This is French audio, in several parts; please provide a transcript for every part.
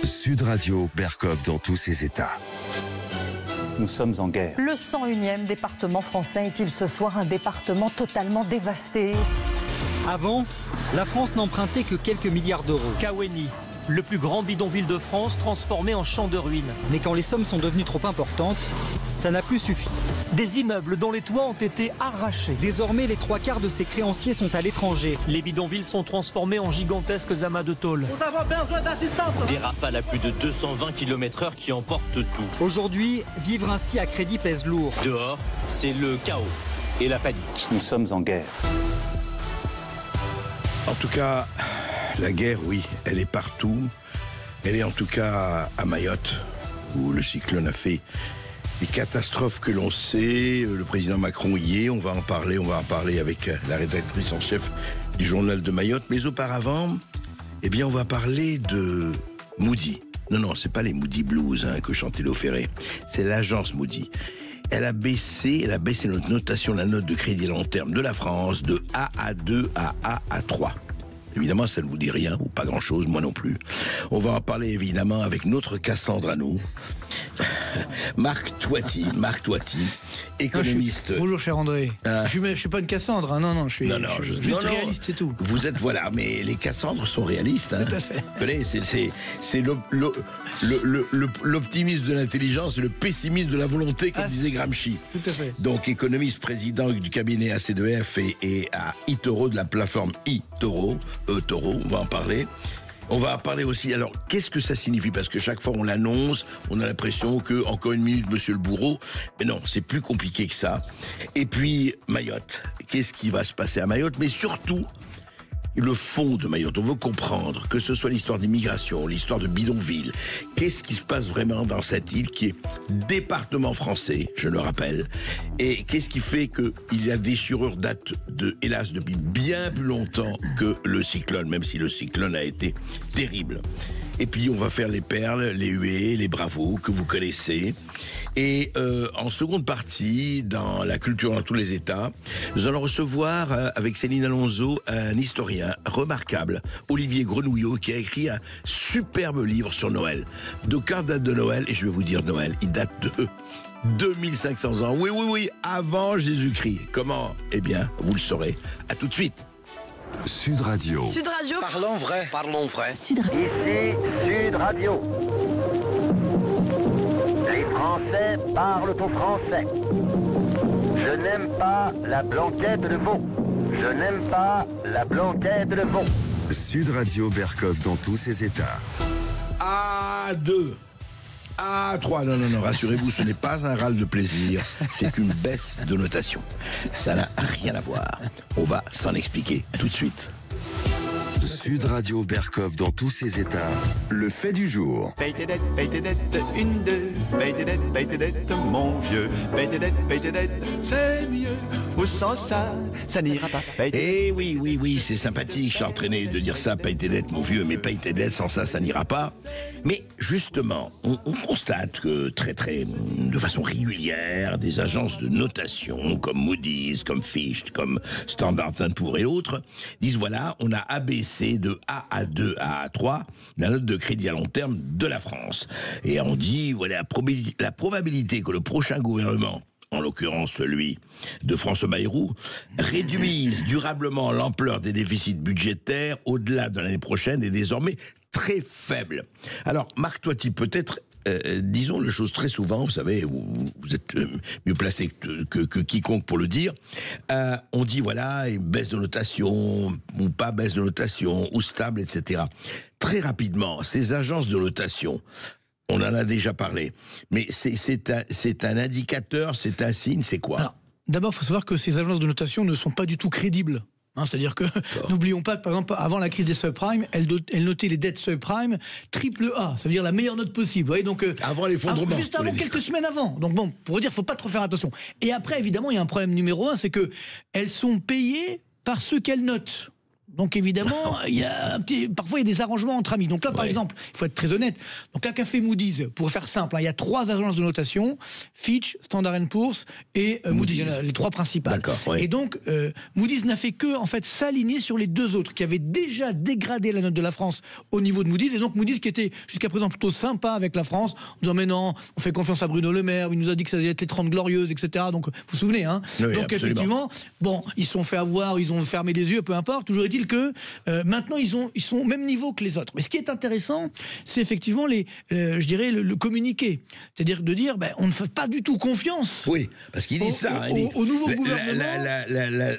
Sud Radio, Berkov dans tous ses états. Nous sommes en guerre. Le 101e département français est-il ce soir un département totalement dévasté? Avant, la France n'empruntait que quelques milliards d'euros. Kaweni, le plus grand bidonville de France transformé en champ de ruines. Mais quand les sommes sont devenues trop importantes, ça n'a plus suffi. Des immeubles dont les toits ont été arrachés. Désormais, les 3/4 de ces créanciers sont à l'étranger. Les bidonvilles sont transformés en gigantesques amas de tôle. Nous avons besoin d'assistance. Des rafales à plus de 220 km/h qui emportent tout. Aujourd'hui, vivre ainsi à crédit pèse lourd. Dehors, c'est le chaos et la panique. Nous sommes en guerre. En tout cas, la guerre, oui, elle est partout. Elle est en tout cas à Mayotte, où le cyclone a fait des catastrophes que l'on sait. Le président Macron y est, on va en parler avec la rédactrice en chef du journal de Mayotte. Mais auparavant, eh bien, on va parler de Moody. Non, c'est pas les Moody Blues que chantait Léo Ferré. C'est l'agence Moody. Elle a baissé notre notation, la note de crédit à long terme de la France, de A à 2 à A à 3. Évidemment, ça ne vous dit rien, ou pas grand-chose, moi non plus. On va en parler évidemment avec notre Cassandre à nous, Marc Toiti, économiste. Bonjour cher André. Je suis pas une Cassandre, non, je suis juste réaliste, c'est tout. Vous êtes, voilà, mais les Cassandres sont réalistes. Tout à fait. Vous connaissez, c'est l'optimisme de l'intelligence et le pessimisme de la volonté, comme disait Gramsci. Tout à fait. Donc économiste, président du cabinet AC2F et à eToro, de la plateforme eToro, on va en parler. On va parler aussi, alors, qu'est-ce que ça signifie? Parce que chaque fois on l'annonce, on a l'impression que, encore une minute, monsieur le bourreau. Mais non, c'est plus compliqué que ça. Et puis, Mayotte. Qu'est-ce qui va se passer à Mayotte? Mais surtout, le fond de Mayotte. On veut comprendre, que ce soit l'histoire d'immigration, l'histoire de bidonville. Qu'est-ce qui se passe vraiment dans cette île qui est département français, je le rappelle. Et qu'est-ce qui fait qu'il y a des déchirures datent hélas, depuis bien plus longtemps que le cyclone, même si le cyclone a été terrible. Et puis on va faire les perles, les huées, les bravos que vous connaissez. Et en seconde partie, dans la culture dans tous les états, nous allons recevoir avec Céline Alonso un historien remarquable, Olivier Grenouillot, qui a écrit un superbe livre sur Noël. D'aucuns datent de Noël, et je vais vous dire Noël, il date de 2500 ans. Oui, avant Jésus-Christ. Comment? Eh bien, vous le saurez. À tout de suite. Sud Radio. Sud Radio. Parlons vrai. Parlons vrai. Sud Radio. Ici Sud Radio. Les Français parlent au français. Je n'aime pas la blanquette de veau. Je n'aime pas la blanquette de veau. Sud Radio, Berkov dans tous ses états. A2. A3. Non, rassurez-vous, ce n'est pas un râle de plaisir. C'est une baisse de notation. Ça n'a rien à voir. On va s'en expliquer tout de suite. Sud Radio, Berkov dans tous ses états. Le fait du jour. Paye tes dettes, 1, 2. Paye tes dettes, mon vieux. Paye tes dettes, c'est mieux. Ou sans ça, ça n'ira pas. Eh oui, c'est sympathique, je suis entraîné de dire ça, paye tes dettes, mon vieux, mais paye tes dettes, sans ça n'ira pas. Mais justement, on constate que de façon régulière, des agences de notation comme Moody's, comme Fitch, comme Standard & Poor's et autres, disent voilà, on a abaissé de A à 2 à A3 la note de crédit à long terme de la France. Et on dit, voilà, la probabilité que le prochain gouvernement, en l'occurrence celui de François Bayrou, réduise durablement l'ampleur des déficits budgétaires au-delà de l'année prochaine est désormais très faible. Alors, Marc Toiti, peut-être, disons les choses très souvent, vous savez, vous êtes mieux placé que quiconque pour le dire, on dit voilà, une baisse de notation, ou pas baisse de notation, ou stable, etc. Très rapidement, ces agences de notation, on en a déjà parlé. Mais c'est un indicateur, c'est un signe, c'est quoi? Alors, d'abord, il faut savoir que ces agences de notation ne sont pas du tout crédibles. C'est-à-dire que, n'oublions pas que, par exemple, avant la crise des subprimes, elles notaient les dettes subprimes triple A, ça veut dire la meilleure note possible. Vous voyez, donc, avant l'effondrement. Juste avant, quelques semaines avant. Donc bon, pour dire, il ne faut pas trop faire attention. Et après, évidemment, il y a un problème numéro 1, c'est qu'elles sont payées par ceux qu'elles notent. Donc évidemment, parfois il y a des arrangements entre amis. Donc là, par exemple, il faut être très honnête. Donc un café Moody's, pour faire simple, il y a 3 agences de notation, Fitch, Standard & Poor's et Moody's. Il y en a les 3 principales. Et donc Moody's n'a fait que en fait s'aligner sur les 2 autres qui avaient déjà dégradé la note de la France au niveau de Moody's. Et donc Moody's qui était jusqu'à présent plutôt sympa avec la France, en disant mais non, on fait confiance à Bruno Le Maire, il nous a dit que ça allait être les 30 glorieuses, etc. Donc vous vous souvenez, hein. Oui, donc absolument. effectivement, bon, ils se sont fait avoir, ils ont fermé les yeux, peu importe. Toujours est-il que maintenant ils sont au même niveau que les autres. Mais ce qui est intéressant, c'est effectivement je dirais le communiqué, c'est-à-dire de dire on ne fait pas du tout confiance. Oui, parce qu'il dit ça. Au nouveau gouvernement.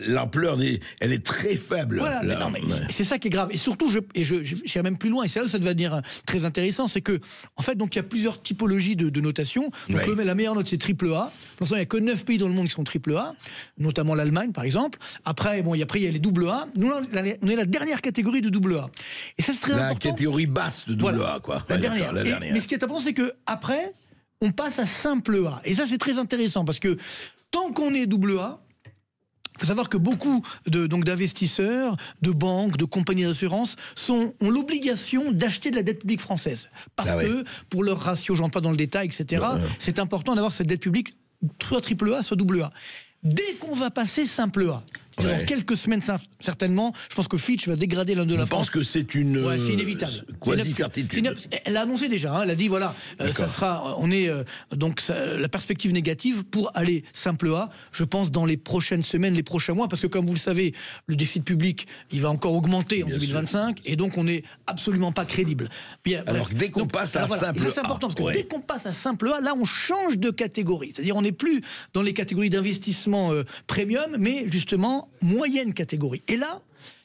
L'ampleur, elle est très faible. Voilà, mais c'est ça qui est grave. Et surtout, j'irai même plus loin. Et c'est là où ça va devenir très intéressant, c'est que en fait, donc il y a plusieurs typologies de notation. Donc la meilleure note c'est AAA. Pour l'instant, il n'y a que 9 pays dans le monde qui sont AAA, notamment l'Allemagne par exemple. Après, il y a les AA. Nous, on est la dernière catégorie de AA. Et ça, c'est très important. La catégorie basse de AA, quoi. La dernière. Mais ce qui est important, c'est que après, on passe à simple A. Et ça, c'est très intéressant parce que tant qu'on est AA, il faut savoir que beaucoup d'investisseurs, de banques, de compagnies d'assurance ont l'obligation d'acheter de la dette publique française. Parce que pour leur ratio, j'entre pas dans le détail, etc., c'est important d'avoir cette dette publique soit AAA, soit AA. Dès qu'on va passer simple A, dans quelques semaines certainement, je pense que Fitch va dégrader l'un de la France. Je pense que c'est une c'est inévitable. Quasi-certitude. Elle l'a annoncé déjà, elle a dit voilà, ça sera, la perspective négative pour aller simple A, je pense dans les prochaines semaines, les prochains mois, parce que comme vous le savez, le déficit public, il va encore augmenter en 2025, et donc on n'est absolument pas crédible. Alors dès qu'on passe à simple A, c'est important, parce que dès qu'on passe à simple A, là on change de catégorie, c'est-à-dire on n'est plus dans les catégories d'investissement premium, mais justement moyenne catégorie. Et là,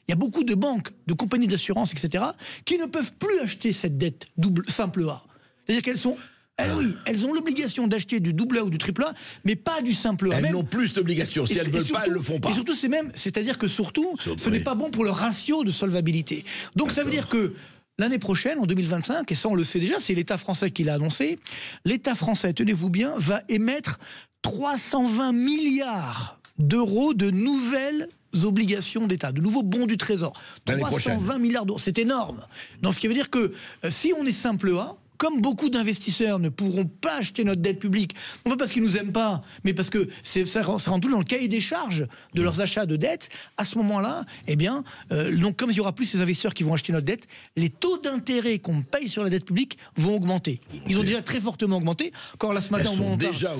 il y a beaucoup de banques, de compagnies d'assurance, etc., qui ne peuvent plus acheter cette dette simple A. C'est-à-dire qu'elles sont... elles ont l'obligation d'acheter du AA ou du AAA, mais pas du simple A. Elles n'ont plus d'obligation. Si elles ne veulent pas, elles ne le font pas. Et surtout, c'est-à-dire que ce n'est pas bon pour le ratio de solvabilité. Donc ça veut dire que l'année prochaine, en 2025, et ça on le sait déjà, c'est l'État français qui l'a annoncé, l'État français, tenez-vous bien, va émettre 320 milliards d'euros de nouvelles obligations d'État, de nouveaux bons du Trésor. 320 milliards d'euros, c'est énorme. Donc ce qui veut dire que si on est simple A, comme beaucoup d'investisseurs ne pourront pas acheter notre dette publique, non pas parce qu'ils nous aiment pas, mais parce que ça rentre tout dans le cahier des charges de leurs achats de dette, à ce moment-là, donc comme il y aura plus ces investisseurs qui vont acheter notre dette, les taux d'intérêt qu'on paye sur la dette publique vont augmenter. Ils ont déjà très fortement augmenté. Encore là ce matin, Ils ont déjà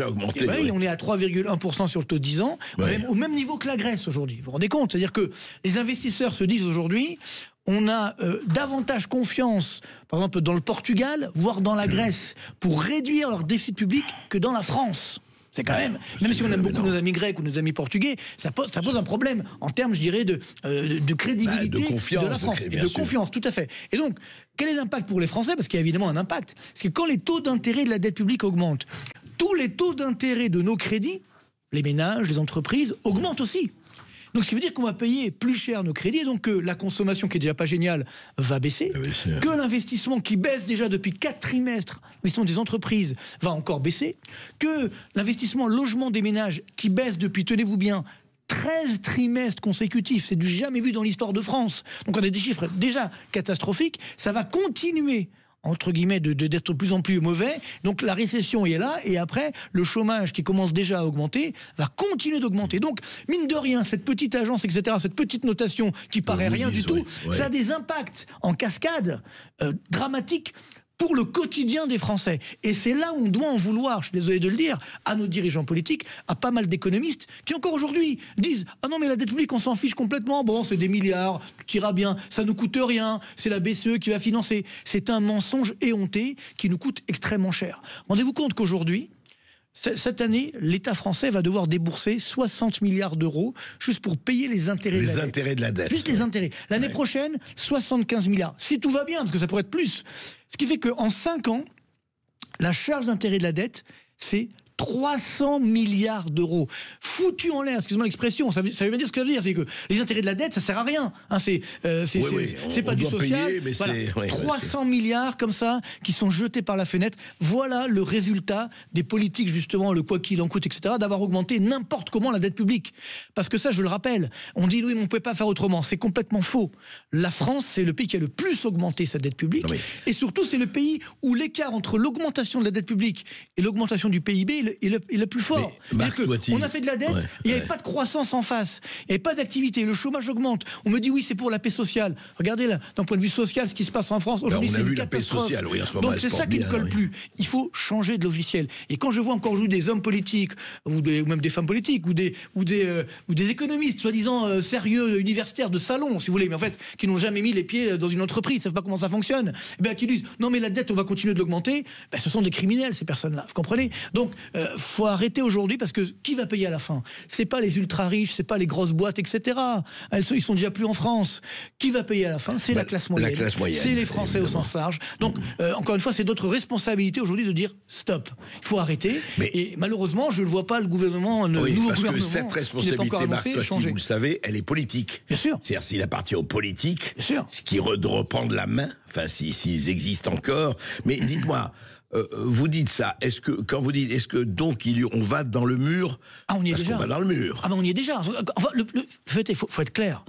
augmenté. On est à 3,1% sur le taux de 10 ans, au même niveau que la Grèce aujourd'hui. Vous vous rendez compte? C'est-à-dire que les investisseurs se disent aujourd'hui, on a davantage confiance, par exemple, dans le Portugal, voire dans la Grèce, pour réduire leur déficit public que dans la France. C'est quand même si on aime beaucoup nos amis grecs ou nos amis portugais, ça pose un problème en termes, je dirais, de crédibilité de la France. Et de confiance, tout à fait. Et donc, quel est l'impact pour les Français? Parce qu'il y a évidemment un impact. Parce que quand les taux d'intérêt de la dette publique augmentent, tous les taux d'intérêt de nos crédits, les ménages, les entreprises, augmentent aussi. Donc ce qui veut dire qu'on va payer plus cher nos crédits, et donc que la consommation qui est déjà pas géniale va baisser, que l'investissement qui baisse déjà depuis 4 trimestres, l'investissement des entreprises va encore baisser, que l'investissement logement des ménages qui baisse depuis, tenez-vous bien, 13 trimestres consécutifs, c'est du jamais vu dans l'histoire de France. Donc on a des chiffres déjà catastrophiques, ça va continuer entre guillemets, d'être de plus en plus mauvais. Donc la récession est là, et après, le chômage qui commence déjà à augmenter, va continuer d'augmenter. Donc, mine de rien, cette petite agence, etc., cette petite notation qui paraît rien du tout, ça a des impacts en cascade dramatiques pour le quotidien des Français. Et c'est là où on doit en vouloir, je suis désolé de le dire, à nos dirigeants politiques, à pas mal d'économistes, qui encore aujourd'hui disent « Ah non mais la dette publique on s'en fiche complètement, bon c'est des milliards, tout ira bien, ça nous coûte rien, c'est la BCE qui va financer ». C'est un mensonge éhonté qui nous coûte extrêmement cher. Rendez-vous compte qu'aujourd'hui, cette année, l'État français va devoir débourser 60 milliards d'euros juste pour payer les intérêts de la dette. Juste les intérêts. L'année prochaine, 75 milliards. Si tout va bien, parce que ça pourrait être plus. Ce qui fait qu'en 5 ans, la charge d'intérêt de la dette, c'est 300 milliards d'euros. Foutu en l'air, excuse-moi l'expression, ça veut bien dire ce que ça veut dire, c'est que les intérêts de la dette, ça sert à rien. Hein, c'est pas du social. Payer, mais voilà. 300 milliards comme ça, qui sont jetés par la fenêtre. Voilà le résultat des politiques, justement, le quoi qu'il en coûte, etc., d'avoir augmenté n'importe comment la dette publique. Parce que ça, je le rappelle, on dit, oui, mais on ne peut pas faire autrement. C'est complètement faux. La France, c'est le pays qui a le plus augmenté sa dette publique. Et surtout, c'est le pays où l'écart entre l'augmentation de la dette publique et l'augmentation du PIB est le plus fort. On a fait de la dette, il n'y avait pas de croissance en face, il n'y avait pas d'activité, le chômage augmente. On me dit, oui, c'est pour la paix sociale. Regardez là, d'un point de vue social, ce qui se passe en France aujourd'hui, c'est une catastrophe. Sociale, oui, en ce moment, donc c'est ça qui ne colle plus. Il faut changer de logiciel. Et quand je vois encore aujourd'hui des hommes politiques, ou même des femmes politiques, ou des économistes, soi-disant sérieux, universitaires, de salon, si vous voulez, mais en fait, qui n'ont jamais mis les pieds dans une entreprise, ils ne savent pas comment ça fonctionne, et qui disent, non mais la dette, on va continuer de l'augmenter, ce sont des criminels, ces personnes-là, vous comprenez? Donc, faut arrêter aujourd'hui, parce que qui va payer à la fin? C'est pas les ultra-riches, c'est pas les grosses boîtes, etc. Ils sont déjà plus en France. Qui va payer à la fin? C'est la classe moyenne. C'est les Français évidemment. Au sens large. Donc, encore une fois, c'est notre responsabilité aujourd'hui de dire stop. Il faut arrêter. Et malheureusement, je ne vois pas le gouvernement, le nouveau gouvernement. Parce que cette responsabilité, Marc Toiti, vous le savez, elle est politique. Bien sûr. C'est-à-dire, s'il appartient aux politiques, ce qui reprendre la main, enfin, s'ils existent encore. Mais dites-moi. Vous dites ça. Est-ce que donc on va dans le mur? On y est déjà. On va dans le mur. On y est déjà. Enfin, il faut être clair.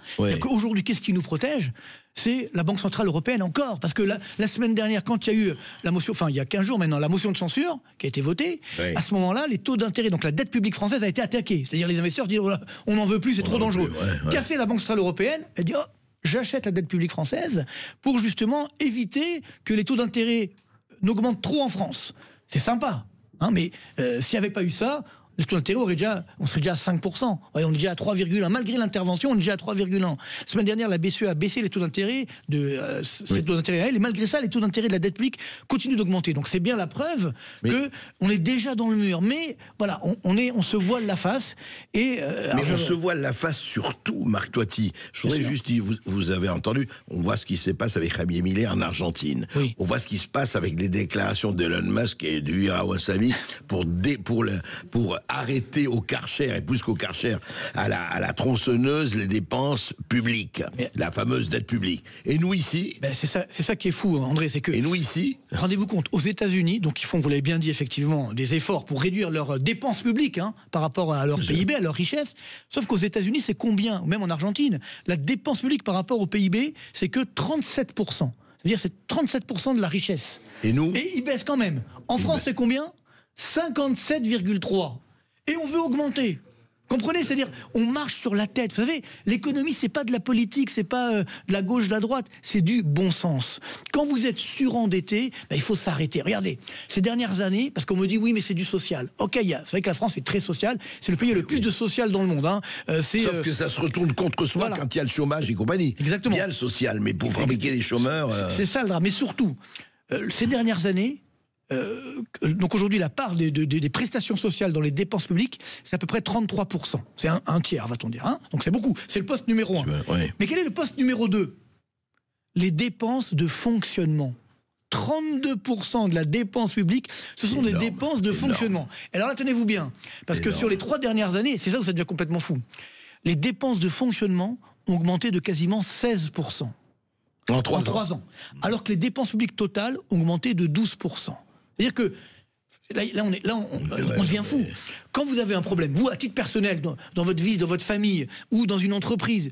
Aujourd'hui, qu'est-ce qui nous protège? C'est la Banque Centrale Européenne encore. Parce que la semaine dernière, quand il y a eu la motion, enfin il y a 15 jours maintenant, la motion de censure qui a été votée, à ce moment-là, les taux d'intérêt, donc la dette publique française a été attaquée. C'est-à-dire les investisseurs disent, voilà, on n'en veut plus, c'est trop dangereux. Qu'a fait la Banque Centrale Européenne? Elle dit, j'achète la dette publique française pour justement éviter que les taux d'intérêt n'augmente trop en France. C'est sympa, hein, mais s'il n'y avait pas eu ça, le taux d'intérêt on serait déjà à 5%. On est déjà à 3,1. Malgré l'intervention, on est déjà à 3,1. La semaine dernière, la BCE a baissé les taux d'intérêt ces taux d'intérêt réels, et malgré ça, les taux d'intérêt de la dette publique continuent d'augmenter. Donc c'est bien la preuve qu'on est déjà dans le mur. Mais voilà, on se voile la face. Mais on se voile la face surtout, Marc Toiti. Je voudrais juste dire, vous avez entendu, on voit ce qui se passe avec Javier Milei en Argentine. On voit ce qui se passe avec les déclarations d'Elon Musk et du Irawassani pour arrêter au Karcher, et plus qu'au Karcher, à la tronçonneuse, les dépenses publiques, la fameuse dette publique. Et nous ici... c'est ça qui est fou, André, c'est que... Et nous ici... Rendez-vous compte, aux États-Unis, donc ils font, vous l'avez bien dit effectivement, des efforts pour réduire leurs dépenses publiques par rapport à leur PIB, à leur richesse, sauf qu'aux États-Unis, c'est combien? Même en Argentine, la dépense publique par rapport au PIB, c'est que 37%. C'est-à-dire c'est 37% de la richesse. Et nous? Et ils baissent quand même. En France, c'est combien? 57,3. Et on veut augmenter. Comprenez? C'est-à-dire, on marche sur la tête. Vous savez, l'économie, c'est pas de la politique, c'est pas de la gauche, de la droite, c'est du bon sens. Quand vous êtes surendetté, il faut s'arrêter. Regardez, ces dernières années, parce qu'on me dit oui, mais c'est du social. Ok, vous savez que la France est très sociale, c'est le pays le plus de social dans le monde. Hein. Sauf que ça se retourne contre soi quand il y a le chômage et compagnie. Exactement. Il y a le social, mais pour fabriquer des chômeurs... C'est ça le drame. Mais surtout, ces dernières années, donc aujourd'hui, la part des prestations sociales dans les dépenses publiques, c'est à peu près 33%. C'est un tiers, va-t-on dire. Hein, donc c'est beaucoup. C'est le poste numéro 1. Mais quel est le poste numéro 2? Les dépenses de fonctionnement. 32% de la dépense publique, ce sont des dépenses de fonctionnement. Et alors là, tenez-vous bien, parce que sur les 3 dernières années, c'est ça où ça devient complètement fou. Les dépenses de fonctionnement ont augmenté de quasiment 16%. En 3 ans. Alors que les dépenses publiques totales ont augmenté de 12%. C'est-à-dire que là, on devient fou. Quand vous avez un problème, vous, à titre personnel, dans votre vie, dans votre famille, ou dans une entreprise,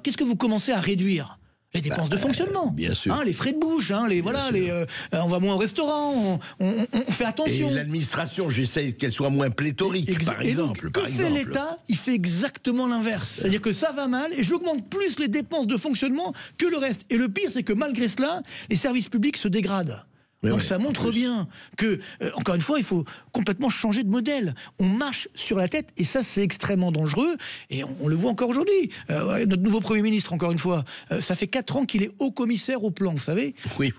qu'est-ce que vous commencez à réduire? Les dépenses de fonctionnement, bien sûr. Les frais de bouche, on va moins au restaurant, on fait attention. Et l'administration, j'essaie qu'elle soit moins pléthorique, par exemple. Que fait l'État? Il fait exactement l'inverse. C'est-à-dire que ça va mal et j'augmente plus les dépenses de fonctionnement que le reste. Et le pire, c'est que malgré cela, les services publics se dégradent. Donc ça montre bien que, encore une fois, il faut complètement changer de modèle. On marche sur la tête et ça, c'est extrêmement dangereux. Et on le voit encore aujourd'hui. Notre nouveau Premier ministre, encore une fois, ça fait 4 ans qu'il est haut commissaire au plan, vous savez. Oui,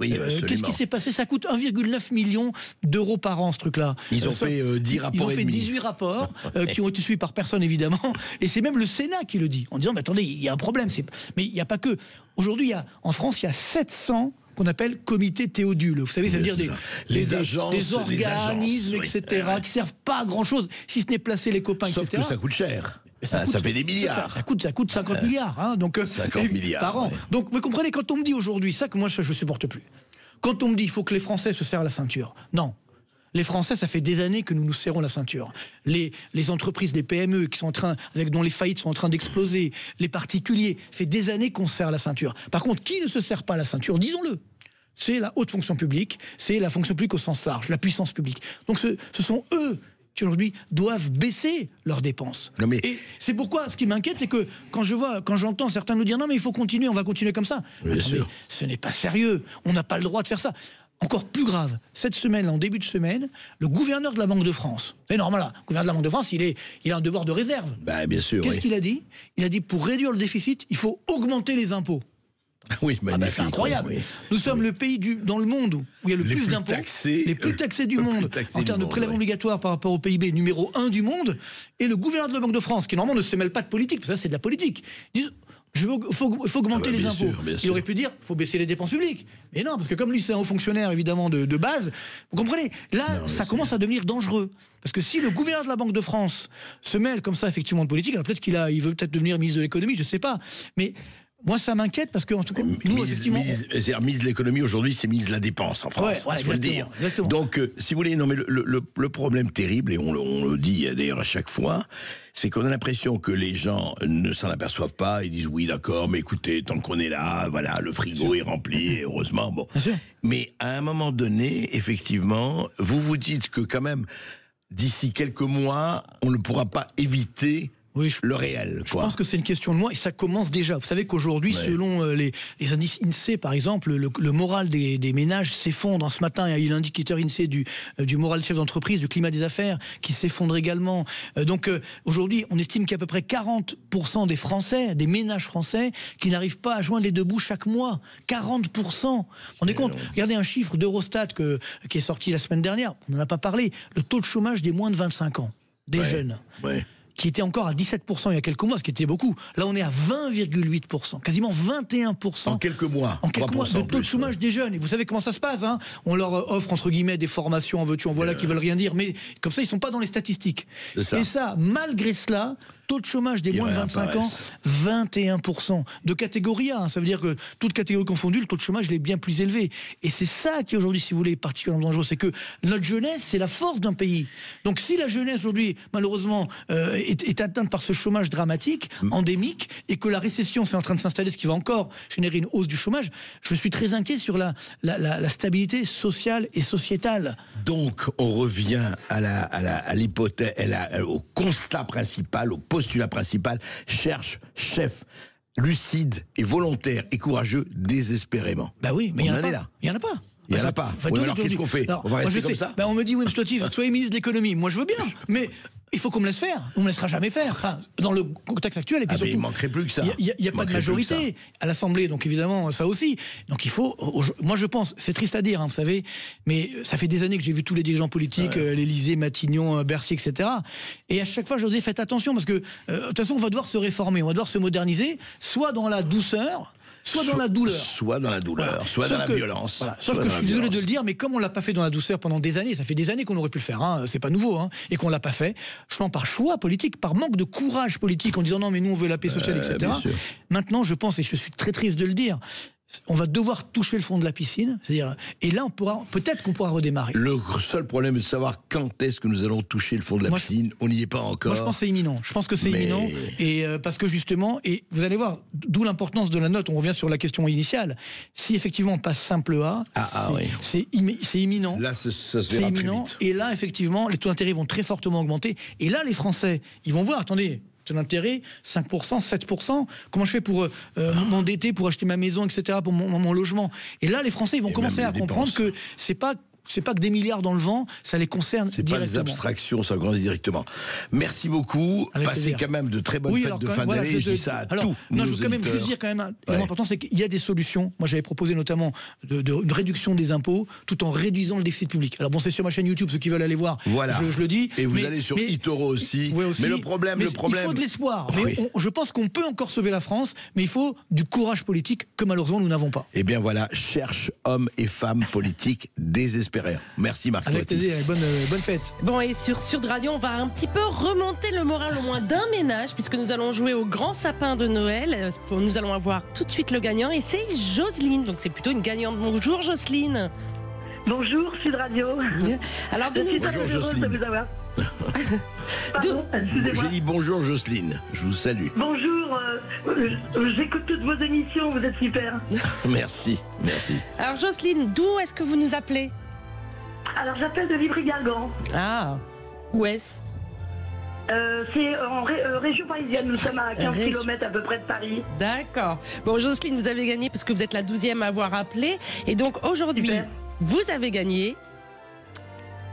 qu'est-ce qui s'est passé? Ça coûte 1,9 million d'euros par an, ce truc-là. Ils ont fait 10 rapports. Ils ont fait 18 rapports qui ont été suivis par personne, évidemment. Et c'est même le Sénat qui le dit, en disant, mais attendez, il y a un problème. Mais il n'y a pas que... Aujourd'hui, en France, il y a 700 qu'on appelle comité Théodule. Vous savez, ça veut dire les agences, des organismes, etc., qui servent pas à grand-chose, si ce n'est placer les copains, Sauf etc. que ça coûte cher. Ça fait des milliards. Ça coûte 50 milliards. Hein, donc, 50 milliards par an. Ouais. Donc, vous comprenez, quand on me dit aujourd'hui, ça que moi je supporte plus. Quand on me dit il faut que les Français se serrent la ceinture. Non. Les Français, ça fait des années que nous nous serrons la ceinture. Les entreprises, les PME qui sont dont les faillites sont en train d'exploser, les particuliers, ça fait des années qu'on se serre la ceinture. Par contre, qui ne se serre pas la ceinture, disons-le, c'est la haute fonction publique, c'est la fonction publique au sens large, la puissance publique. Donc ce sont eux qui aujourd'hui doivent baisser leurs dépenses. Et c'est pourquoi ce qui m'inquiète, c'est que quand j'entends certains nous dire non mais il faut continuer, on va continuer comme ça. Attendez, ce n'est pas sérieux, on n'a pas le droit de faire ça. Encore plus grave, cette semaine, en début de semaine, le gouverneur de la Banque de France, c'est normal là, le gouverneur de la Banque de France, il a un devoir de réserve. Bah, bien sûr. Qu'est-ce qu'il a dit? Il a dit pour réduire le déficit, il faut augmenter les impôts. Oui, c'est incroyable. Oui. Nous sommes le pays dans le monde où il y a le plus d'impôts, les plus taxés du monde, en termes de prélèvements obligatoires par rapport au PIB, numéro 1 du monde. Et le gouverneur de la Banque de France, qui normalement ne se mêle pas de politique, parce que ça c'est de la politique, dit il faut augmenter les impôts. Il aurait pu dire il faut baisser les dépenses publiques. Mais non, parce que comme lui c'est un haut fonctionnaire évidemment de base, vous comprenez, là ça commence à devenir dangereux. Parce que si le gouverneur de la Banque de France se mêle comme ça effectivement de politique, alors peut-être il veut peut-être devenir ministre de l'économie, je sais pas. Mais moi, ça m'inquiète parce que, en tout cas, nous, effectivement. Mise de l'économie aujourd'hui, c'est mise de la dépense en France. Ouais, voilà, exactement, exactement. Donc, si vous voulez, non, mais le problème terrible, et on le dit d'ailleurs à chaque fois, c'est qu'on a l'impression que les gens ne s'en aperçoivent pas. Ils disent oui, d'accord, mais écoutez, tant qu'on est là, voilà, le frigo est rempli, heureusement. Bon. Mais à un moment donné, effectivement, vous vous dites que quand même, d'ici quelques mois, on ne pourra pas éviter. Oui, le réel. Je pense que c'est une question de moi et ça commence déjà. Vous savez qu'aujourd'hui, selon les indices INSEE, par exemple, le moral des ménages s'effondre. Ce matin, il y a eu l'indicateur INSEE du moral des chefs d'entreprise, du climat des affaires, qui s'effondre également. Donc aujourd'hui, on estime qu'il y a à peu près 40% des Français, des ménages français, qui n'arrivent pas à joindre les deux bouts chaque mois. 40%. Vous vous rendez compte? Regardez un chiffre d'Eurostat qui est sorti la semaine dernière. On n'en a pas parlé. Le taux de chômage des moins de 25 ans, des jeunes. Qui était encore à 17% il y a quelques mois, ce qui était beaucoup. Là, on est à 20,8%, quasiment 21%. En quelques mois. En quelques mois de taux de chômage des jeunes. Et vous savez comment ça se passe, hein? On leur offre, entre guillemets, des formations en veux-tu, en voilà, qui veulent rien dire, mais comme ça, ils sont pas dans les statistiques. Et ça, malgré cela, taux de chômage des moins de 25 ans, 21%. De catégorie A, hein. Ça veut dire que toute catégorie confondue, le taux de chômage il est bien plus élevé. Et c'est ça qui, aujourd'hui, si vous voulez, est particulièrement dangereux. C'est que notre jeunesse, c'est la force d'un pays. Donc si la jeunesse, aujourd'hui, malheureusement, est atteinte par ce chômage dramatique, endémique, et que la récession c'est en train de s'installer, ce qui va encore générer une hausse du chômage, je suis très inquiet sur la stabilité sociale et sociétale. Donc on revient à l'hypothèse, au constat principal, au postulat principal, cherche chef lucide et volontaire et courageux désespérément. Bah oui, mais il n'y en a pas. Il n'y en a pas. Il n'y en a pas. Alors qu'est-ce qu'on fait? On va rester comme ça? On me dit, oui, soyez ministre de l'économie. Moi, je veux bien, mais il faut qu'on me laisse faire. On ne me laissera jamais faire. Enfin, dans le contexte actuel, et puis surtout, il manquerait plus que ça. Il n'y a pas de majorité à l'Assemblée, donc évidemment, ça aussi. Donc il faut. Moi, je pense, c'est triste à dire, hein, vous savez, mais ça fait des années que j'ai vu tous les dirigeants politiques, l'Élysée, Matignon, Bercy, etc. Et à chaque fois, je dis, faites attention, parce que de toute façon, on va devoir se réformer, on va devoir se moderniser, soit dans la douceur. Soit dans la douleur. Soit dans la douleur, soit dans la violence. Voilà. Sauf que je suis désolé de le dire, mais comme on l'a pas fait dans la douceur pendant des années, ça fait des années qu'on aurait pu le faire, hein, c'est pas nouveau, hein, et qu'on l'a pas fait, je pense par choix politique, par manque de courage politique, en disant non mais nous on veut la paix sociale, etc. Maintenant je pense, et je suis très triste de le dire, on va devoir toucher le fond de la piscine, c'est-à-dire, et là peut-être qu'on pourra redémarrer. Le seul problème est de savoir quand est-ce que nous allons toucher le fond de la piscine. On n'y est pas encore. Moi je pense que c'est imminent. Je pense que c'est imminent, et parce que justement, et vous allez voir, d'où l'importance de la note. On revient sur la question initiale. Si effectivement on passe simple A, c'est imminent. Là, ça se verra très vite. Et là, effectivement, les taux d'intérêt vont très fortement augmenter. Et là, les Français, ils vont voir. Attendez. Taux d'intérêt, 5%, 7%. Comment je fais pour m'endetter, pour acheter ma maison, etc., pour mon logement? Et là, les Français, ils vont commencer à comprendre que c'est pas c'est pas que des milliards dans le vent, ça les concerne directement. C'est pas des abstractions, ça concerne directement. Merci beaucoup. Avec Passez plaisir. quand même de très bonnes fêtes de fin d'année. Je dis ça à tous non, nos je veux quand même auditeurs. juste dire quand même, l'important c'est qu'il y a des solutions. Moi, j'avais proposé notamment une réduction des impôts, tout en réduisant le déficit public. Alors bon, c'est sur ma chaîne YouTube, ceux qui veulent aller voir. Voilà. Je le dis. Et vous allez sur eToro aussi. Mais le problème, il faut de l'espoir. Mais je pense qu'on peut encore sauver la France, mais il faut du courage politique que malheureusement nous n'avons pas. Eh bien voilà, cherche hommes et femmes politiques désespérés. Merci Marc. Avec plaisir, bonne fête. Bon, et sur Sud Radio, on va un petit peu remonter le moral au moins d'un ménage, puisque nous allons jouer au grand sapin de Noël. Nous allons avoir tout de suite le gagnant, et c'est Jocelyne. Donc c'est plutôt une gagnante. Bonjour Jocelyne. Bonjour Sud Radio. Alors, je suis très heureuse de vous avoir. Pardon, j'ai dit bonjour Jocelyne, je vous salue. Bonjour, j'écoute toutes vos émissions, vous êtes super. Merci. Alors Jocelyne, d'où est-ce que vous nous appelez? Alors j'appelle de Livry-Gargan. Ah, où est-ce? C'est en région parisienne, nous sommes à 15 km à peu près de Paris. D'accord. Bon Jocelyne, vous avez gagné parce que vous êtes la 12e à avoir appelé. Et donc aujourd'hui, vous avez gagné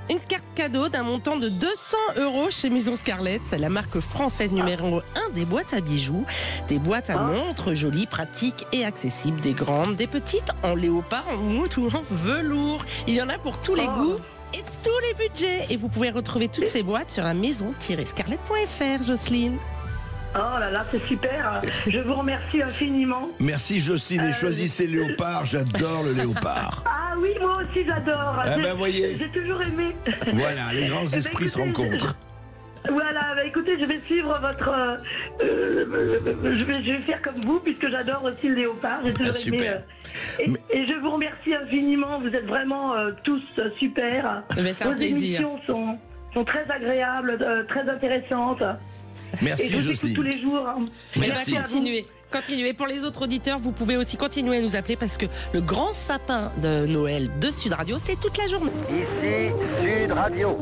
une carte cadeau d'un montant de 200 € chez Maison Scarlett. C'est la marque française numéro 1 des boîtes à bijoux. Des boîtes à montres jolies, pratiques et accessibles. Des grandes, des petites, en léopard, en mousse ou en velours. Il y en a pour tous les goûts et tous les budgets. Et vous pouvez retrouver toutes ces boîtes sur la maison-scarlett.fr, Jocelyne. Oh là là, c'est super. Je vous remercie infiniment. Merci Jocelyne, et choisissez le léopard, j'adore le léopard. Ah oui, moi aussi j'adore. Ah ben voyez. J'ai toujours aimé. Voilà, les grands esprits se rencontrent. Voilà, bah écoutez, je vais suivre votre... je vais faire comme vous, puisque j'adore aussi le léopard. J'ai toujours aimé. Et je vous remercie infiniment, vous êtes vraiment tous super. C'est un plaisir. Vos émissions sont très agréables, très intéressantes. Merci Jocelyne. Tous les jours. Merci. Continuez. Pour les autres auditeurs, vous pouvez aussi continuer à nous appeler parce que le grand sapin de Noël de Sud Radio, c'est toute la journée. Ici Sud Radio.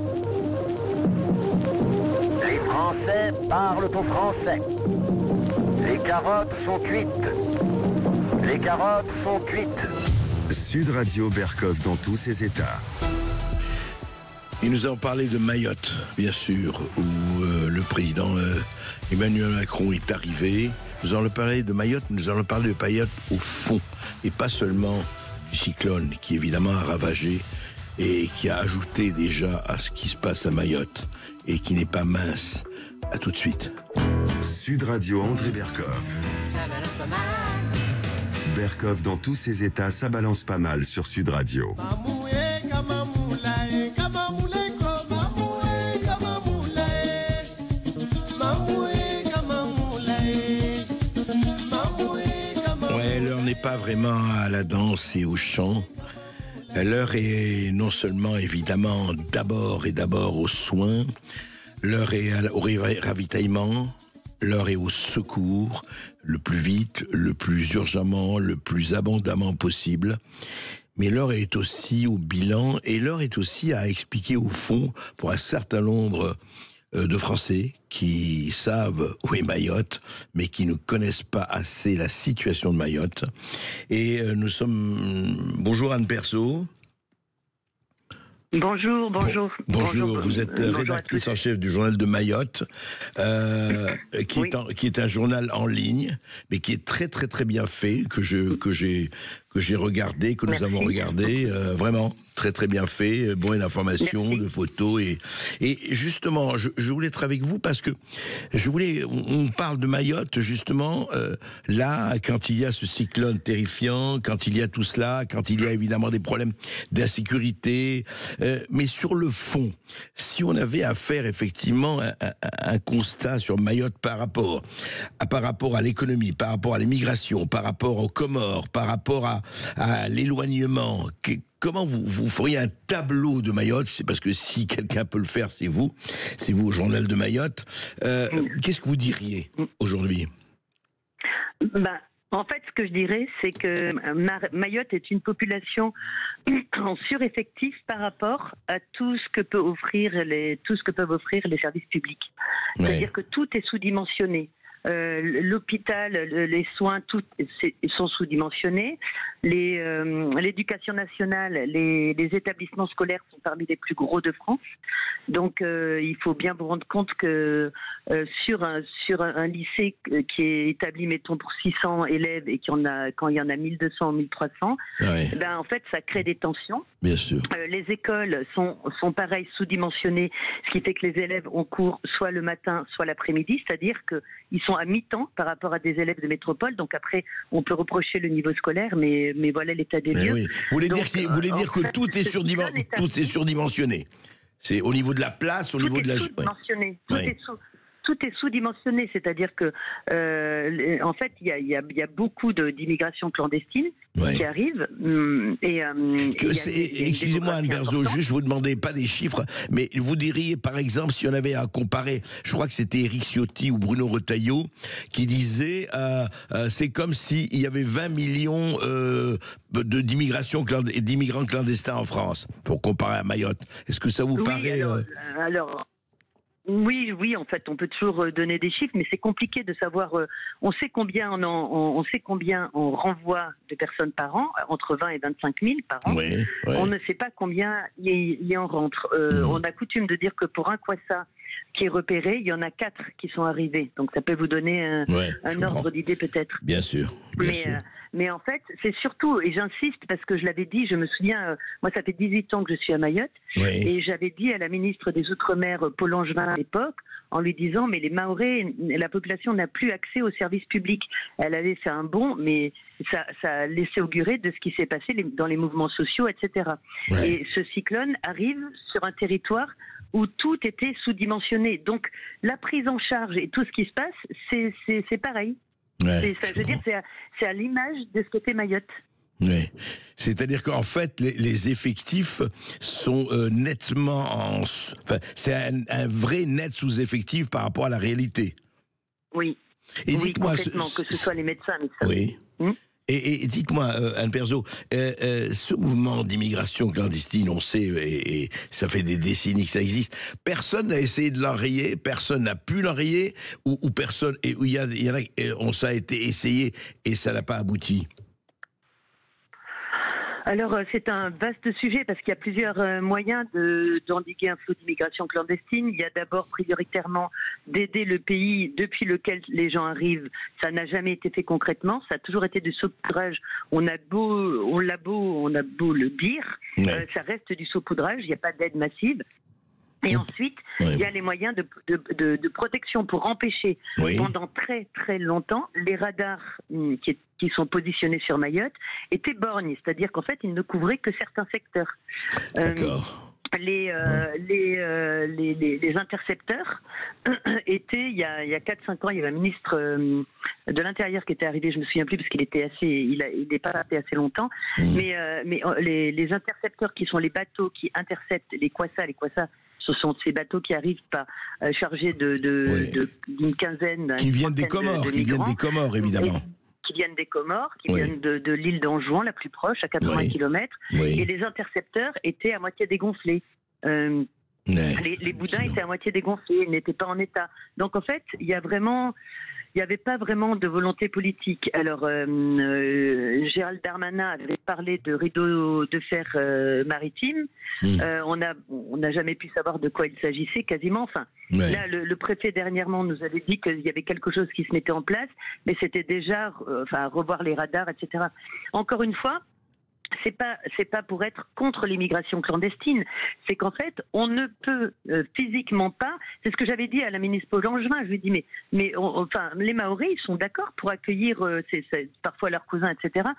Les Français parlent au français. Les carottes sont cuites. Les carottes sont cuites. Sud Radio Berkov dans tous ses états. Et nous avons parlé de Mayotte, bien sûr, où le président Emmanuel Macron est arrivé. Nous allons parler de Mayotte, nous allons parler de Mayotte au fond, et pas seulement du cyclone qui évidemment a ravagé et qui a ajouté déjà à ce qui se passe à Mayotte et qui n'est pas mince. À tout de suite. Sud Radio André Berkov. Berkov dans tous ses états, ça balance pas mal sur Sud Radio. Pas vraiment à la danse et au chant. L'heure est non seulement évidemment d'abord aux soins, l'heure est au ravitaillement, l'heure est au secours, le plus vite, le plus urgemment, le plus abondamment possible. Mais l'heure est aussi au bilan et l'heure est aussi à expliquer au fond pour un certain nombre de Français qui savent où est Mayotte, mais qui ne connaissent pas assez la situation de Mayotte. Et nous sommes... Bonjour Anne Perceau. Bonjour. Bonjour, vous êtes rédactrice en chef du journal de Mayotte, qui est un journal en ligne, mais qui est très très très bien fait, que j'ai regardé, que nous avons regardé, vraiment très très bien fait, bonne d'informations, de photos et justement, je voulais être avec vous parce que on parle de Mayotte justement là quand il y a ce cyclone terrifiant, quand il y a tout cela, quand il y a évidemment des problèmes d'insécurité, mais sur le fond, si on avait à faire effectivement un constat sur Mayotte par rapport à l'économie, par rapport à l'immigration, par rapport aux Comores, par rapport à l'éloignement, comment vous feriez un tableau de Mayotte? C'est parce que si quelqu'un peut le faire, c'est vous au journal de Mayotte. Qu'est-ce que vous diriez aujourd'hui? En fait, ce que je dirais, c'est que Mayotte est une population en sureffectif par rapport à tout ce que peuvent offrir les services publics. C'est-à-dire que tout est sous-dimensionné. l'hôpital, les soins, tout sont sous-dimensionnés. L'éducation nationale, les établissements scolaires sont parmi les plus gros de France. Donc il faut bien vous rendre compte que sur un lycée qui est établi, mettons, pour 600 élèves et quand il y en a 1200 ou 1300, ouais. Ben, en fait, ça crée des tensions. Bien sûr. Les écoles sont pareil sous-dimensionnées, ce qui fait que les élèves ont cours soit le matin, soit l'après-midi, c'est-à-dire qu'ils sont à mi-temps par rapport à des élèves de métropole. Donc après, on peut reprocher le niveau scolaire, mais voilà l'état des lieux. Oui. Vous voulez dire que tout est surdimensionné. C'est au niveau de la place, au niveau de la... Tout est sous-dimensionné, c'est-à-dire que, en fait, il y a beaucoup d'immigration clandestine qui arrive. Excusez-moi, Anne Berzo, juste, je vous demandais pas des chiffres, mais vous diriez, par exemple, si on avait à comparer, je crois que c'était Éric Ciotti ou Bruno Retailleau qui disait c'est comme s'il y avait 20 millions d'immigrants clandestins en France, pour comparer à Mayotte. Est-ce que ça vous paraît... Oui, en fait, on peut toujours donner des chiffres, mais c'est compliqué de savoir. On sait combien on renvoie de personnes par an, entre 20 et 25 000 par an. Oui. On ne sait pas combien il y en rentre. On a coutume de dire que pour un Kwassa qui est repéré, il y en a 4 qui sont arrivés. Donc ça peut vous donner un ordre d'idée peut-être. Bien sûr. Mais en fait, c'est surtout, et j'insiste parce que je l'avais dit, je me souviens, moi ça fait 18 ans que je suis à Mayotte, et j'avais dit à la ministre des Outre-mer, Paul Langevin à l'époque, en lui disant, mais les Mahorais, la population n'a plus accès aux services publics. Elle avait fait un bond, mais ça a laissé augurer de ce qui s'est passé dans les mouvements sociaux, etc. Et ce cyclone arrive sur un territoire où tout était sous-dimensionné. Donc la prise en charge et tout ce qui se passe, c'est pareil. Je veux dire, c'est à l'image de ce qu'était Mayotte. Oui. C'est-à-dire qu'en fait, les effectifs sont nettement c'est un vrai net sous-effectif par rapport à la réalité. Oui. Et dites-moi, complètement, que ce soit les médecins. Oui. Et dites-moi, Anne Berzo, ce mouvement d'immigration clandestine, on sait, et ça fait des décennies que ça existe, personne n'a essayé de l'enrayer, personne n'a pu l'enrayer, ou personne, ça a été essayé et ça n'a pas abouti. Alors, c'est un vaste sujet parce qu'il y a plusieurs moyens d'endiguer un flot d'immigration clandestine. Il y a d'abord prioritairement d'aider le pays depuis lequel les gens arrivent. Ça n'a jamais été fait concrètement. Ça a toujours été du saupoudrage. On a beau le dire, ça reste du saupoudrage. Il n'y a pas d'aide massive. Et ensuite, il y a les moyens de protection pour empêcher pendant très très longtemps les radars qui sont positionnés sur Mayotte étaient borgnes, c'est-à-dire qu'en fait ils ne couvraient que certains secteurs. D'accord. Les intercepteurs étaient, il y a 4-5 ans, il y avait un ministre de l'Intérieur qui était arrivé, je me souviens plus parce qu'il était il n'est pas resté assez longtemps, mais les intercepteurs qui sont les bateaux qui interceptent les Kwassa, ce sont ces bateaux qui arrivent chargés d'une quinzaine... Qui viennent des Comores, évidemment. Qui viennent des Comores, qui viennent de l'île d'Anjouan, la plus proche, à 80 km. Et les intercepteurs étaient à moitié dégonflés. Les boudins étaient à moitié dégonflés, ils n'étaient pas en état. Donc en fait, il n'y avait pas vraiment de volonté politique. Alors, Gérald Darmanin avait parlé de rideau de fer maritime. On n'a jamais pu savoir de quoi il s'agissait, quasiment. Enfin, là, le préfet dernièrement nous avait dit qu'il y avait quelque chose qui se mettait en place, mais c'était déjà revoir les radars, etc. Encore une fois, c'est pas pour être contre l'immigration clandestine, c'est qu'en fait on ne peut physiquement pas. C'est ce que j'avais dit à la ministre Paul Langevin. Je lui ai dit mais les Mahorais ils sont d'accord pour accueillir parfois leurs cousins, etc.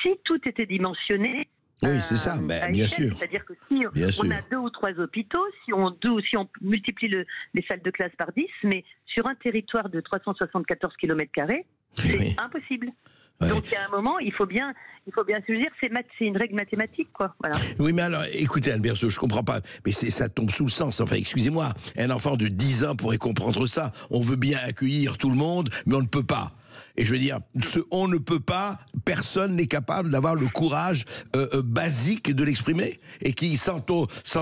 Si tout était dimensionné. Oui, c'est ça, bien sûr. C'est-à-dire que si on a 2 ou 3 hôpitaux, si on multiplie les salles de classe par 10, mais sur un territoire de 374 km², c'est impossible. Donc, il y a un moment, il faut bien se dire, c'est une règle mathématique, quoi. Voilà. Oui, mais alors, écoutez, Anne Berzo, je comprends pas, mais ça tombe sous le sens. Enfin, excusez-moi, un enfant de 10 ans pourrait comprendre ça. On veut bien accueillir tout le monde, mais on ne peut pas. Et je veux dire, on ne peut pas, personne n'est capable d'avoir le courage basique de l'exprimer. Et qui, sans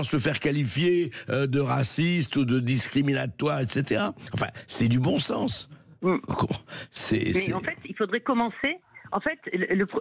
se faire qualifier de raciste ou de discriminatoire, etc. Enfin, c'est du bon sens. Mais en fait, il faudrait commencer. En fait, il faut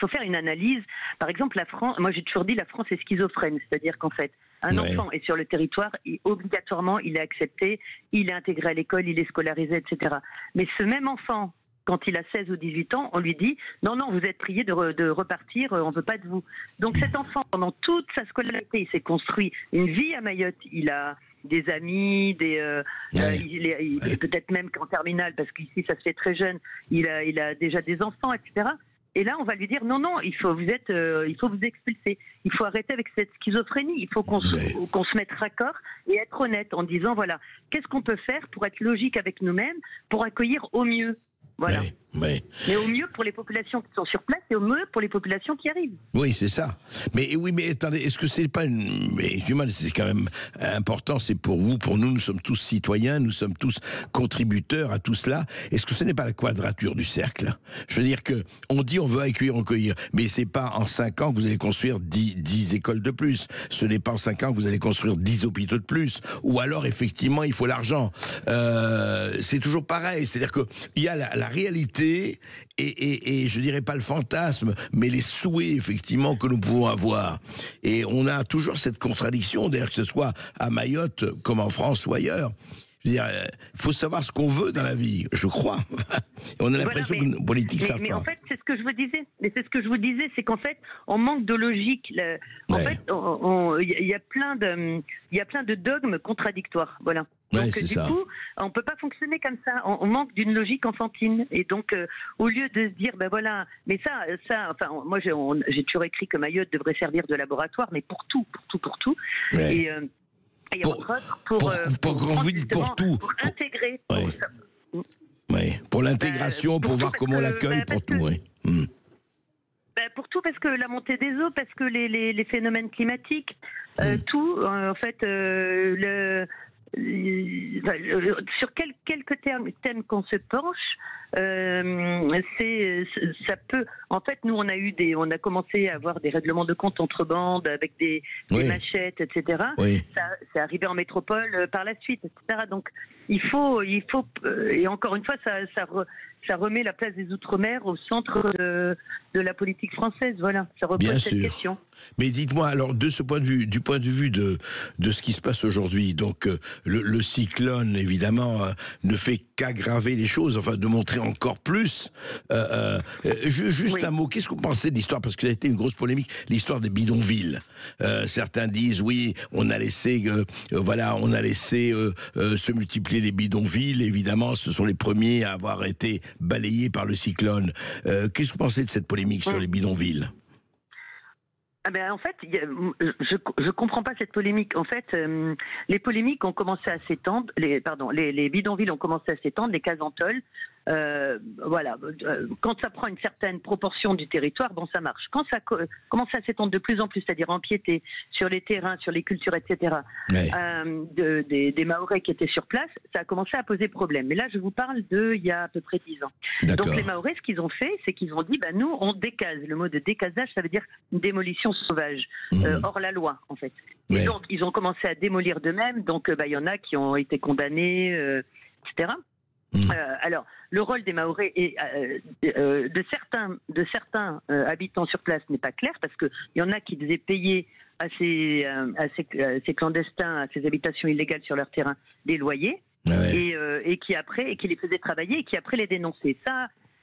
faire une analyse. Par exemple, la France. Moi, j'ai toujours dit la France est schizophrène, c'est-à-dire qu'en fait, un enfant est sur le territoire, obligatoirement, il est accepté, il est intégré à l'école, il est scolarisé, etc. Mais ce même enfant, quand il a 16 ou 18 ans, on lui dit « Non, non, vous êtes prié de repartir, on ne veut pas de vous ». Donc cet enfant, pendant toute sa scolarité, il s'est construit une vie à Mayotte. Il a des amis, il est peut-être même qu'en terminale, parce qu'ici, ça se fait très jeune, il a déjà des enfants, etc. Et là, on va lui dire « Non, non, il faut vous expulser. Il faut arrêter avec cette schizophrénie. Il faut qu'on se mette raccord et être honnête en disant « Voilà, qu'est-ce qu'on peut faire pour être logique avec nous-mêmes, pour accueillir au mieux ?» Voilà. Mais au mieux pour les populations qui sont sur place et au mieux pour les populations qui arrivent. Oui, c'est ça. Mais attendez, est-ce que c'est pas c'est quand même important, c'est pour vous, pour nous sommes tous citoyens, nous sommes tous contributeurs à tout cela. Est-ce que ce n'est pas la quadrature du cercle? Je veux dire que on dit on veut accueillir, mais c'est pas en 5 ans que vous allez construire 10 écoles de plus. Ce n'est pas en 5 ans que vous allez construire 10 hôpitaux de plus. Ou alors, effectivement, il faut l'argent. C'est toujours pareil. C'est-à-dire qu'il y a la réalité et je dirais pas le fantasme, mais les souhaits effectivement que nous pouvons avoir. Et on a toujours cette contradiction, d'ailleurs que ce soit à Mayotte comme en France ou ailleurs. Je veux dire, il faut savoir ce qu'on veut dans la vie, je crois. On a l'impression que nos politiques savent pas. Mais en fait, c'est ce que je vous disais. Mais c'est ce que je vous disais, c'est qu'en fait, on manque de logique. En fait, il y a plein de dogmes contradictoires. Voilà. Donc du coup, on peut pas fonctionner comme ça. On manque d'une logique enfantine. Et donc, au lieu de se dire, ben voilà, mais ça, enfin, moi j'ai toujours écrit que Mayotte devrait servir de laboratoire, mais pour tout. Ouais. Et pour intégrer. Pour l'intégration, pour voir comment on l'accueille, pour tout. Pour tout, parce que la montée des eaux, parce que les phénomènes climatiques, tout, en fait, sur quelques thèmes qu'on se penche, ça peut. En fait, nous, on a commencé à avoir des règlements de compte entre bandes avec des machettes, etc. Ça, c'est arrivé en métropole par la suite, etc. Donc, il faut, et encore une fois, ça remet la place des Outre-mer au centre de la politique française. Voilà, ça repose cette question. Mais dites-moi, alors, du point de vue de ce qui se passe aujourd'hui, donc le cyclone, évidemment, ne fait qu'aggraver les choses, enfin, de montrer encore plus. Juste un mot, qu'est-ce que vous pensez de l'histoire? Parce que ça a été une grosse polémique, l'histoire des bidonvilles. Certains disent, oui, on a laissé se multiplier les bidonvilles. Évidemment, ce sont les premiers à avoir été balayés par le cyclone. Qu'est-ce que vous pensez de cette polémique sur les bidonvilles? En fait, je comprends pas cette polémique. En fait, les polémiques ont commencé à s'étendre. Les bidonvilles ont commencé à s'étendre, les casentoles. Voilà. Quand ça prend une certaine proportion du territoire, bon, ça marche. Quand ça commence à s'étendre de plus en plus, c'est-à-dire empiéter sur les terrains, sur les cultures, etc., des Mahorais qui étaient sur place, ça a commencé à poser problème. Mais là, je vous parle il y a à peu près 10 ans. Donc les Mahorais, ce qu'ils ont fait, c'est qu'ils ont dit, nous, on décase. Le mot de décasage, ça veut dire une démolition sauvage, hors la loi, en fait. Et donc, ils ont commencé à démolir d'eux-mêmes. Donc, il y en a qui ont été condamnés, etc. Alors, le rôle des Mahorais et de certains habitants sur place n'est pas clair, parce qu'il y en a qui devaient payer à ces clandestins, à ces habitations illégales sur leur terrain, des loyers, et qui les faisaient travailler et qui après les dénonçaient.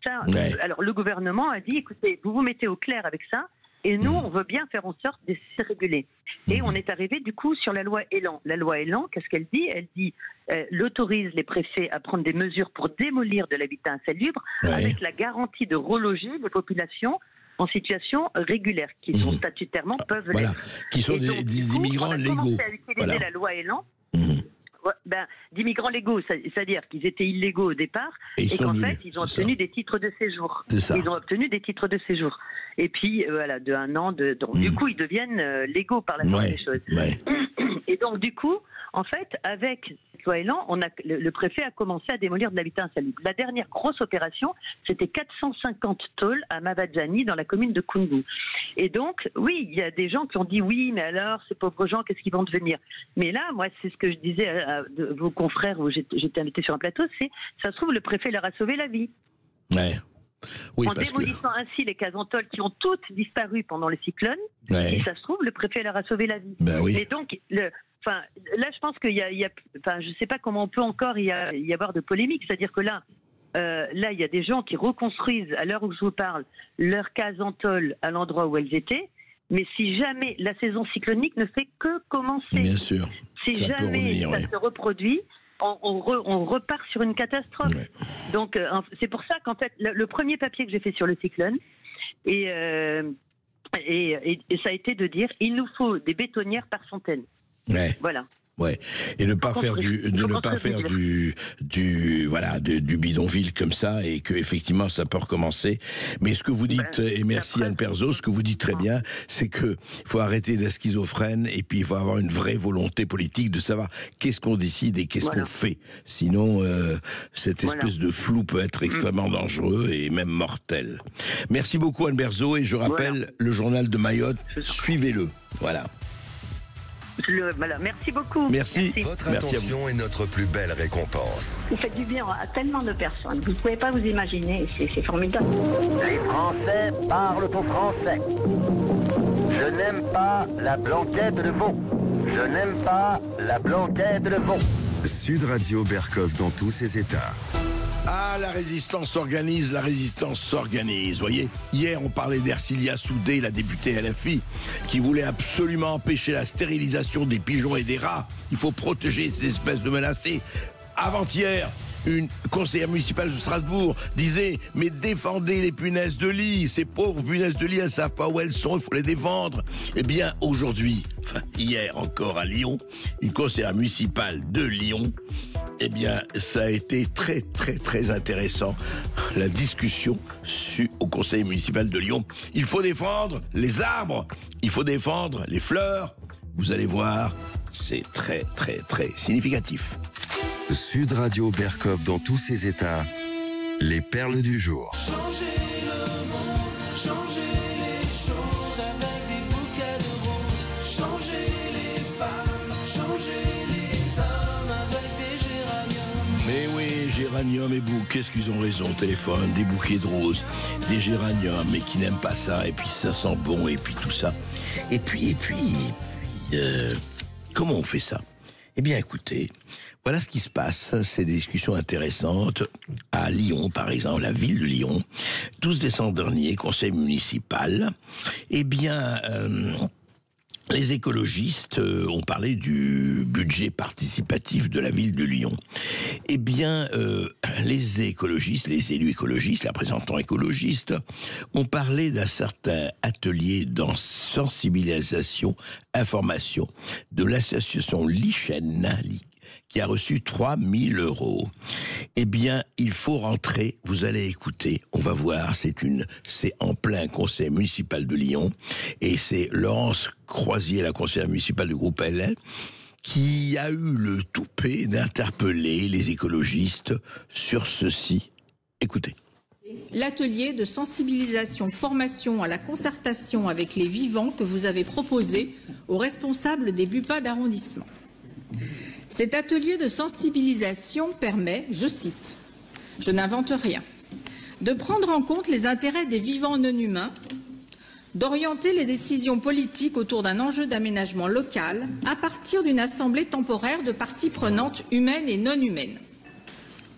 Alors, le gouvernement a dit, écoutez, vous vous mettez au clair avec ça, et nous, on veut bien faire en sorte de se réguler. Et on est arrivé, du coup, sur la loi Elan. La loi Elan, qu'est-ce qu'elle dit? Elle dit, elle autorise les préfets à prendre des mesures pour démolir de l'habitat insalubre, avec la garantie de reloger les populations en situation régulière, qui sont statutairement peuvent l'être. Qui sont des immigrants légaux. On a commencé à utiliser la loi Elan. D'immigrants légaux, c'est-à-dire qu'ils étaient illégaux au départ et qu'en fait ils ont obtenu des titres de séjour. Ils ont obtenu des titres de séjour. Et puis voilà, de 1 an, donc du coup ils deviennent légaux par la force des choses. Et donc du coup, en fait, avec cette loi Elan, le préfet a commencé à démolir de l'habitat insalubre. La dernière grosse opération, c'était 450 tôles à Mavadjani, dans la commune de Koungou. Et donc, oui, il y a des gens qui ont dit oui, mais alors, ces pauvres gens, qu'est-ce qu'ils vont devenir? Mais là, moi, c'est ce que je disais de vos confrères où j'étais invité sur un plateau, c'est, ça se trouve, le préfet leur a sauvé la vie. Ouais. Oui, en démolissant ainsi les cases en tôle qui ont toutes disparu pendant le cyclone, ouais. ça se trouve, le préfet leur a sauvé la vie. Ben oui. Et donc, là, je pense qu'il y a, je ne sais pas comment on peut encore y avoir de polémique. C'est-à-dire que là, il y a des gens qui reconstruisent, à l'heure où je vous parle, leurs cases en tôle à l'endroit où elles étaient. Mais si jamais la saison cyclonique ne fait que commencer, bien sûr, si ça jamais se reproduit, on repart sur une catastrophe. Ouais. Donc, c'est pour ça qu'en fait, le premier papier que j'ai fait sur le cyclone, et ça a été de dire, il nous faut des bétonnières par centaines. Ouais. Voilà. Ouais. Et ne pas faire du bidonville comme ça, et que effectivement ça peut recommencer. Mais ce que vous dites, et merci Anne Perzo, ce que vous dites très bien, c'est que il faut arrêter d'être schizophrène, et puis il faut avoir une vraie volonté politique de savoir qu'est-ce qu'on décide et qu'est-ce qu'on fait. Sinon, cette espèce de flou peut être extrêmement dangereux et même mortel. Merci beaucoup Anne Perzo, et je rappelle le journal de Mayotte, suivez-le. Voilà. Voilà. Merci beaucoup. Merci. Votre attention est notre plus belle récompense. Vous faites du bien à tellement de personnes. Vous ne pouvez pas vous imaginer. C'est formidable. Les Français parlent au français. Je n'aime pas la blanquette de veau. Je n'aime pas la blanquette de veau. Sud Radio Berkov dans tous ses états. Ah, la résistance s'organise, la résistance s'organise. Vous voyez, hier, on parlait d'Ercilia Soudé, la députée LFI, qui voulait absolument empêcher la stérilisation des pigeons et des rats. Il faut protéger ces espèces de menacés. Avant-hier, une conseillère municipale de Strasbourg disait « Mais défendez les punaises de lit, ces pauvres punaises de lit, elles ne savent pas où elles sont, il faut les défendre. » Eh bien, aujourd'hui, hier encore à Lyon, une conseillère municipale de Lyon, eh bien, ça a été très, très, très intéressant, la discussion au conseil municipal de Lyon. Il faut défendre les arbres, il faut défendre les fleurs. Vous allez voir, c'est très, très, très significatif. Sud Radio Berkov dans tous ses états, les perles du jour. Changer le monde, changer les choses avec des bouquets de roses. Changer les femmes, changer les hommes avec des géraniums. Mais oui, géranium et bouquets, qu'est-ce qu'ils ont raison au téléphone, des bouquets de roses, des géraniums, mais qui n'aiment pas ça, et puis ça sent bon, et puis tout ça. Et puis, comment on fait ça? Eh bien, écoutez, voilà ce qui se passe. C'est des discussions intéressantes à Lyon, par exemple, la ville de Lyon. 12 décembre dernier, conseil municipal. Eh bien, les écologistes ont parlé du budget participatif de la ville de Lyon. Eh bien, les écologistes, les élus écologistes, les représentants écologistes, ont parlé d'un certain atelier de sensibilisation, information de l'association Lichen, qui a reçu 3 000 €. Eh bien, il faut rentrer, vous allez écouter, on va voir, c'est en plein conseil municipal de Lyon, et c'est Laurence Croisier, la conseillère municipale du groupe LN, qui a eu le toupet d'interpeller les écologistes sur ceci. Écoutez. L'atelier de sensibilisation, formation à la concertation avec les vivants que vous avez proposé aux responsables des BUPA d'arrondissement. Cet atelier de sensibilisation permet, je cite, je n'invente rien, de prendre en compte les intérêts des vivants non humains, d'orienter les décisions politiques autour d'un enjeu d'aménagement local à partir d'une assemblée temporaire de parties prenantes humaines et non humaines.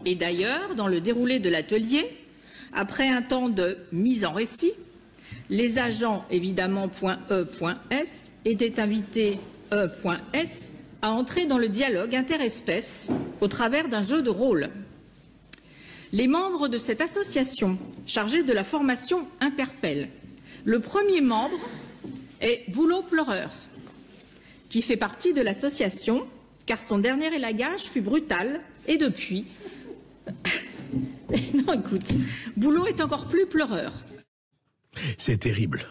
Et d'ailleurs, dans le déroulé de l'atelier, après un temps de mise en récit, les agents, évidemment .E.S, étaient invités E.S à entrer dans le dialogue interespèces au travers d'un jeu de rôle. Les membres de cette association chargée de la formation interpellent. Le premier membre est Boulot Pleureur, qui fait partie de l'association, car son dernier élagage fut brutal, et depuis... non, écoute, Boulot est encore plus pleureur. C'est terrible.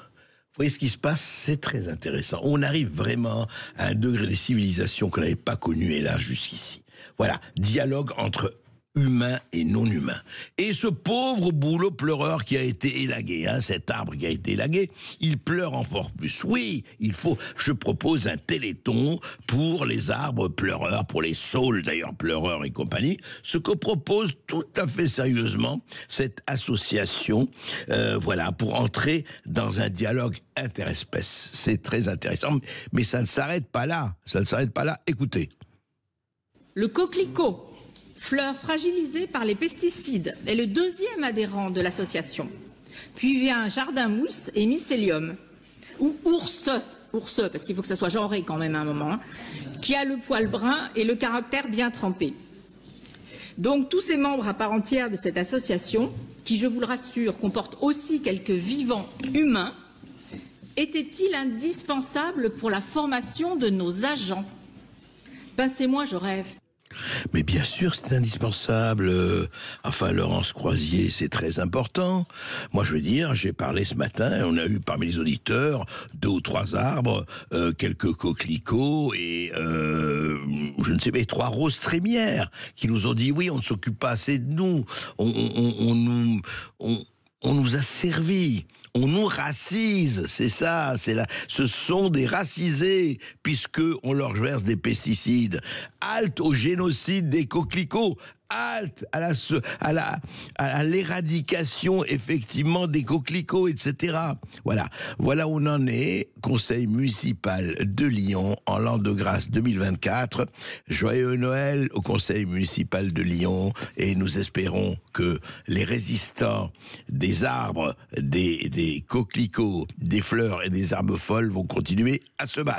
Vous voyez ce qui se passe, c'est très intéressant. On arrive vraiment à un degré de civilisation qu'on n'avait pas connu, hélas, jusqu'ici. Voilà, dialogue entre humain et non humain. Et ce pauvre bouleau pleureur qui a été élagué, cet arbre qui a été élagué, il pleure encore plus. Oui, je propose un téléthon pour les arbres pleureurs, pour les saules d'ailleurs pleureurs et compagnie, ce que propose tout à fait sérieusement cette association, pour entrer dans un dialogue interespèces. C'est très intéressant, mais ça ne s'arrête pas là. Écoutez. Le coquelicot, fleur fragilisée par les pesticides, est le deuxième adhérent de l'association. Puis vient jardin mousse et mycélium, ou ours, parce qu'il faut que ça soit genré quand même à un moment, qui a le poil brun et le caractère bien trempé. Donc tous ces membres à part entière de cette association, qui je vous le rassure comporte aussi quelques vivants humains, étaient-ils indispensables pour la formation de nos agents? Passez-moi, je rêve. Mais bien sûr, c'est indispensable. Laurence Croisier, c'est très important. Moi, je veux dire, j'ai parlé ce matin, on a eu parmi les auditeurs 2 ou 3 arbres, quelques coquelicots et, je ne sais pas, 3 roses trémières qui nous ont dit, oui, on ne s'occupe pas assez de nous. On nous a servi. On nous racise, c'est ça, ce sont des racisés, puisque on leur verse des pesticides. Halte au génocide des coquelicots, halte à l'éradication, effectivement, des coquelicots, etc. Voilà où on en est. Conseil municipal de Lyon, en l'an de grâce 2024. Joyeux Noël au conseil municipal de Lyon, et nous espérons que les résistants des arbres, des coquelicots, des fleurs et des arbres folles vont continuer à se battre.